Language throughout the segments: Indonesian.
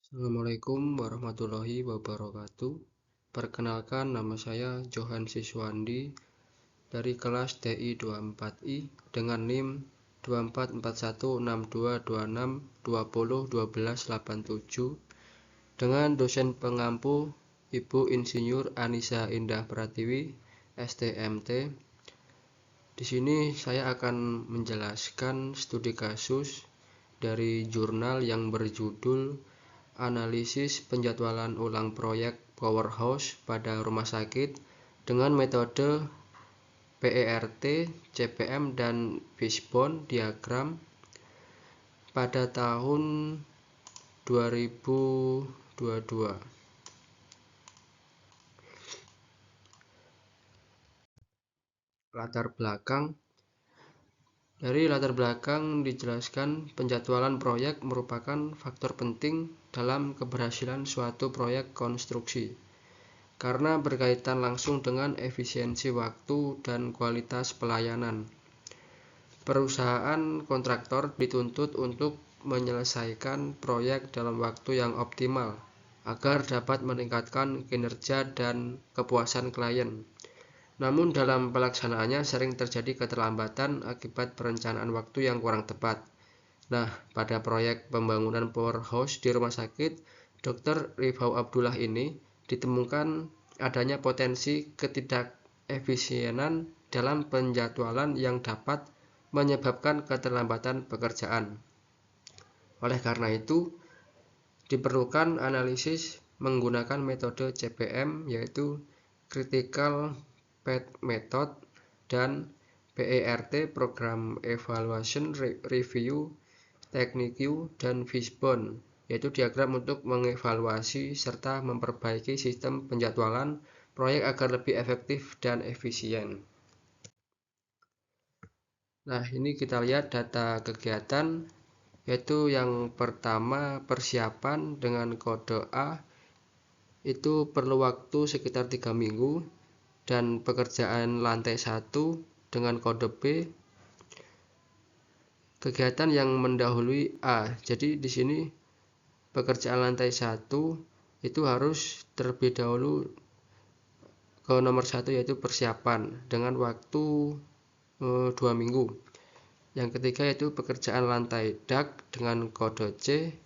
Assalamualaikum warahmatullahi wabarakatuh. Perkenalkan, nama saya Johan Siswandi dari kelas TI 24I dengan NIM 24416226201287 dengan dosen pengampu Ibu Insinyur Anissa Indah Pratiwi, STMT. Di sini saya akan menjelaskan studi kasus dari jurnal yang berjudul Analisis penjadwalan ulang proyek powerhouse pada rumah sakit dengan metode PERT, CPM, dan Fishbone diagram pada tahun 2022. Latar belakang dijelaskan penjadwalan proyek merupakan faktor penting dalam keberhasilan suatu proyek konstruksi karena berkaitan langsung dengan efisiensi waktu dan kualitas pelayanan. Perusahaan kontraktor dituntut untuk menyelesaikan proyek dalam waktu yang optimal agar dapat meningkatkan kinerja dan kepuasan klien. Namun dalam pelaksanaannya sering terjadi keterlambatan akibat perencanaan waktu yang kurang tepat. Nah, pada proyek pembangunan powerhouse di rumah sakit Dr. Rifau Abdullah ini ditemukan adanya potensi ketidakefisienan dalam penjadwalan yang dapat menyebabkan keterlambatan pekerjaan. Oleh karena itu, diperlukan analisis menggunakan metode CPM, yaitu Critical Path Method, dan PERT, Program Evaluation Review Technique, dan Fishbone, yaitu diagram untuk mengevaluasi serta memperbaiki sistem penjadwalan proyek agar lebih efektif dan efisien. Nah, ini kita lihat data kegiatan, yaitu yang pertama persiapan dengan kode A itu perlu waktu sekitar 3 minggu, dan pekerjaan lantai 1 dengan kode B kegiatan yang mendahului A. Jadi di sini pekerjaan lantai 1 itu harus terlebih dahulu ke nomor 1, yaitu persiapan dengan waktu 2 minggu. Yang ketiga yaitu pekerjaan lantai DAK dengan kode C.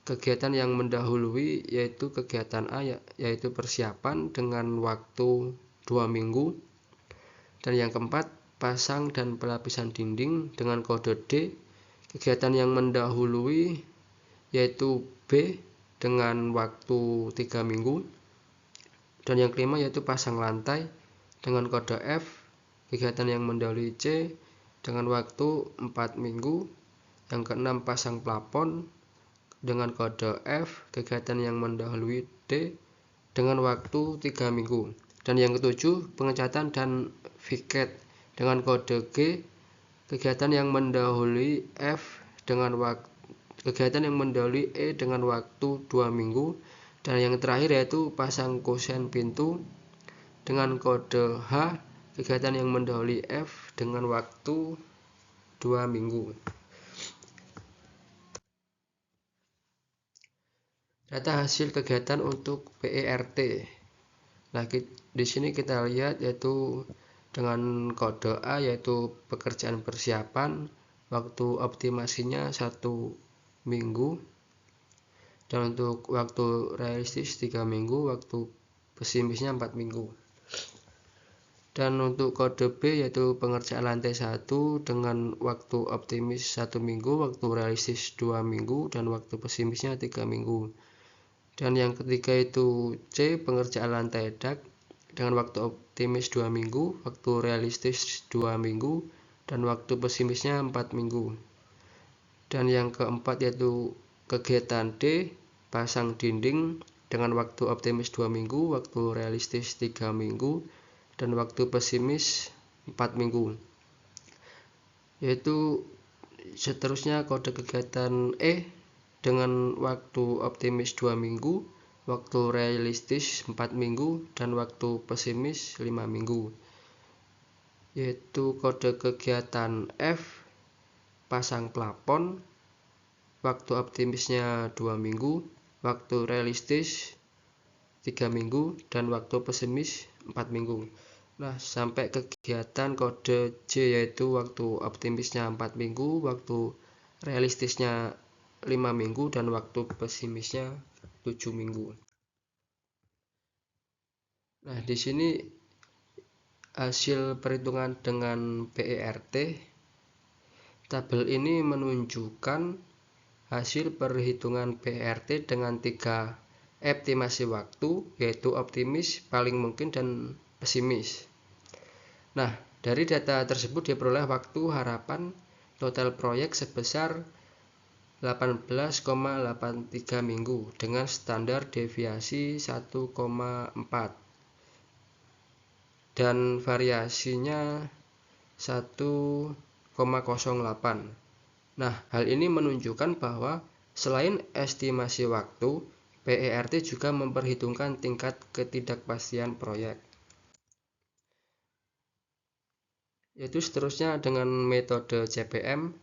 Kegiatan yang mendahului yaitu kegiatan A, yaitu persiapan dengan waktu 2 minggu. Dan yang keempat, pasang dan pelapisan dinding dengan kode D. Kegiatan yang mendahului yaitu B dengan waktu 3 minggu. Dan yang kelima yaitu pasang lantai dengan kode F. Kegiatan yang mendahului C dengan waktu 4 minggu. Yang keenam, pasang plafon dengan kode F. Kegiatan yang mendahului D dengan waktu 3 minggu. Dan yang ketujuh, pengecatan dan viket dengan kode G. Kegiatan yang mendahului F dengan kegiatan yang mendahului E dengan waktu 2 minggu. Dan yang terakhir yaitu pasang kusen pintu dengan kode H. Kegiatan yang mendahului F dengan waktu 2 minggu. Data hasil kegiatan untuk PERT. Nah, di sini kita lihat yaitu dengan kode A yaitu pekerjaan persiapan, waktu optimasinya 1 minggu, dan untuk waktu realistis 3 minggu, waktu pesimisnya 4 minggu. Dan untuk kode B yaitu pengerjaan lantai 1 dengan waktu optimis 1 minggu, waktu realistis 2 minggu, dan waktu pesimisnya 3 minggu. Dan yang ketiga itu C, pengerjaan lantai DAK dengan waktu optimis 2 minggu, waktu realistis 2 minggu, dan waktu pesimisnya 4 minggu. Dan yang keempat yaitu kegiatan D, pasang dinding dengan waktu optimis 2 minggu, waktu realistis 3 minggu, dan waktu pesimis 4 minggu. Yaitu seterusnya kode kegiatan E dengan waktu optimis 2 minggu, waktu realistis 4 minggu, dan waktu pesimis 5 minggu. Yaitu kode kegiatan F, pasang plafon, waktu optimisnya 2 minggu, waktu realistis 3 minggu, dan waktu pesimis 4 minggu. Nah, sampai kegiatan kode J, yaitu waktu optimisnya 4 minggu, waktu realistisnya 5 minggu, dan waktu pesimisnya 7 minggu. Nah, di sini hasil perhitungan dengan PERT. Tabel ini menunjukkan hasil perhitungan PERT dengan 3 estimasi waktu, yaitu optimis, paling mungkin, dan pesimis. Nah, dari data tersebut diperoleh waktu harapan total proyek sebesar 18,83 minggu dengan standar deviasi 1,4 dan variasinya 1,08. Nah, hal ini menunjukkan bahwa selain estimasi waktu, PERT juga memperhitungkan tingkat ketidakpastian proyek. Yaitu seterusnya dengan metode CPM,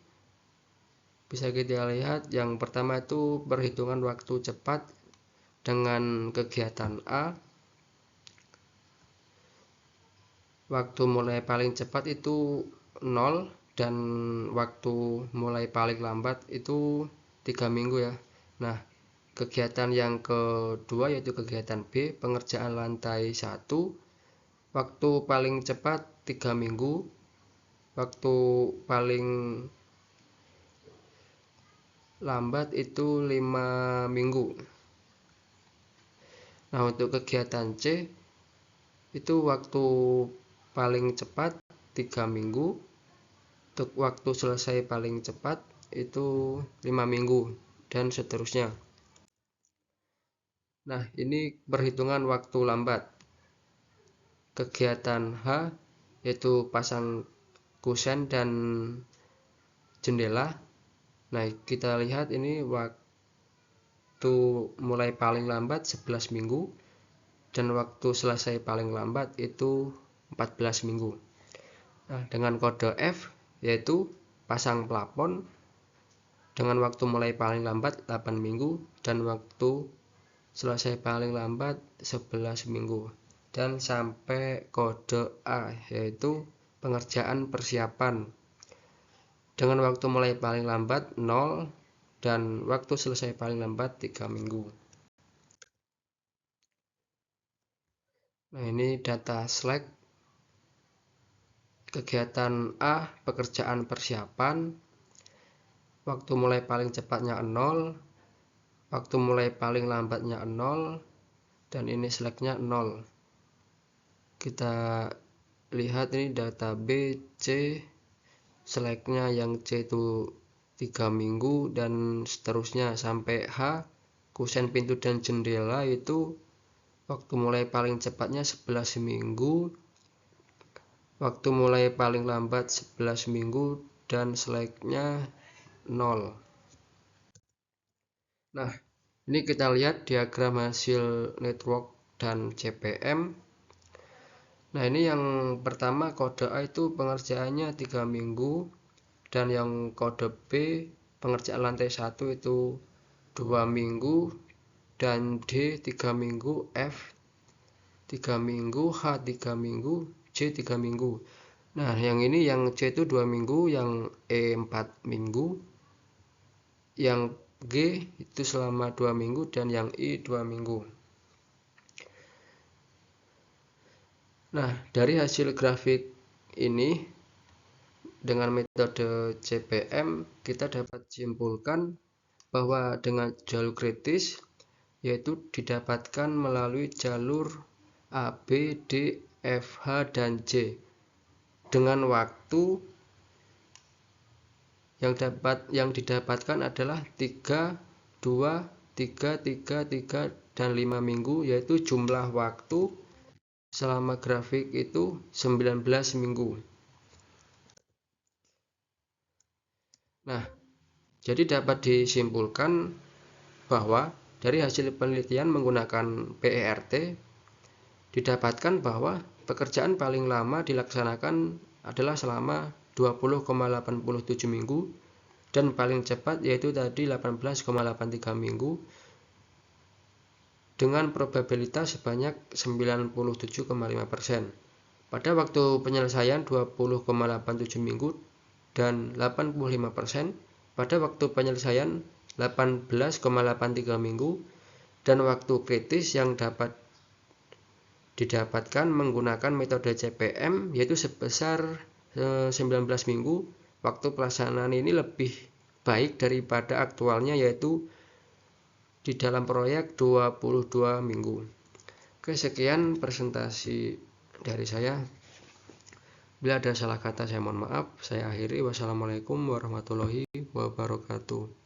bisa kita lihat yang pertama itu perhitungan waktu cepat dengan kegiatan A. Waktu mulai paling cepat itu 0 dan waktu mulai paling lambat itu 3 minggu ya. Nah, kegiatan yang kedua yaitu kegiatan B, pengerjaan lantai 1. Waktu paling cepat 3 minggu, waktu paling lambat itu 5 minggu. Nah, untuk kegiatan C itu waktu paling cepat 3 minggu, untuk waktu selesai paling cepat itu 5 minggu, dan seterusnya. Nah, ini perhitungan waktu lambat. Kegiatan H yaitu pasang kusen dan jendela. Nah, kita lihat ini waktu mulai paling lambat 11 minggu dan waktu selesai paling lambat itu 14 minggu. Nah, dengan kode F yaitu pasang plafon dengan waktu mulai paling lambat 8 minggu dan waktu selesai paling lambat 11 minggu. Dan sampai kode A yaitu pengerjaan persiapan dengan waktu mulai paling lambat 0 dan waktu selesai paling lambat 3 minggu. Nah, ini data Slack. Kegiatan A, pekerjaan persiapan, waktu mulai paling cepatnya 0, waktu mulai paling lambatnya 0, dan ini Slack-nya 0. Kita lihat ini data B, C, Slack-nya yang C itu 3 minggu dan seterusnya sampai H, kusen pintu dan jendela itu waktu mulai paling cepatnya 11 minggu, waktu mulai paling lambat 11 minggu, dan Slack-nya 0. Nah, ini kita lihat diagram hasil network dan CPM. Nah, ini yang pertama kode A itu pengerjaannya 3 minggu, dan yang kode B pengerjaan lantai 1 itu 2 minggu, dan D 3 minggu, F 3 minggu, H 3 minggu, C 3 minggu. Nah, yang ini yang C itu 2 minggu, yang E 4 minggu, yang G itu selama 2 minggu, dan yang I 2 minggu. Nah, dari hasil grafik ini dengan metode CPM kita dapat simpulkan bahwa dengan jalur kritis yaitu didapatkan melalui jalur A, B, D, F, H, dan J dengan waktu yang didapatkan adalah 3, 2, 3, 3, 3, dan 5 minggu, yaitu jumlah waktu selama grafik itu 19 minggu. Nah, jadi dapat disimpulkan bahwa dari hasil penelitian menggunakan PERT didapatkan bahwa pekerjaan paling lama dilaksanakan adalah selama 20,87 minggu dan paling cepat yaitu tadi 18,83 minggu, dengan probabilitas sebanyak 97,5%. Pada waktu penyelesaian 20,87 minggu dan 85%, pada waktu penyelesaian 18,83 minggu, dan waktu kritis yang dapat didapatkan menggunakan metode CPM yaitu sebesar 19 minggu. Waktu pelaksanaan ini lebih baik daripada aktualnya yaitu di dalam proyek 22 minggu. Oke, sekian presentasi dari saya. Bila ada salah kata saya mohon maaf. Saya akhiri. Wassalamualaikum warahmatullahi wabarakatuh.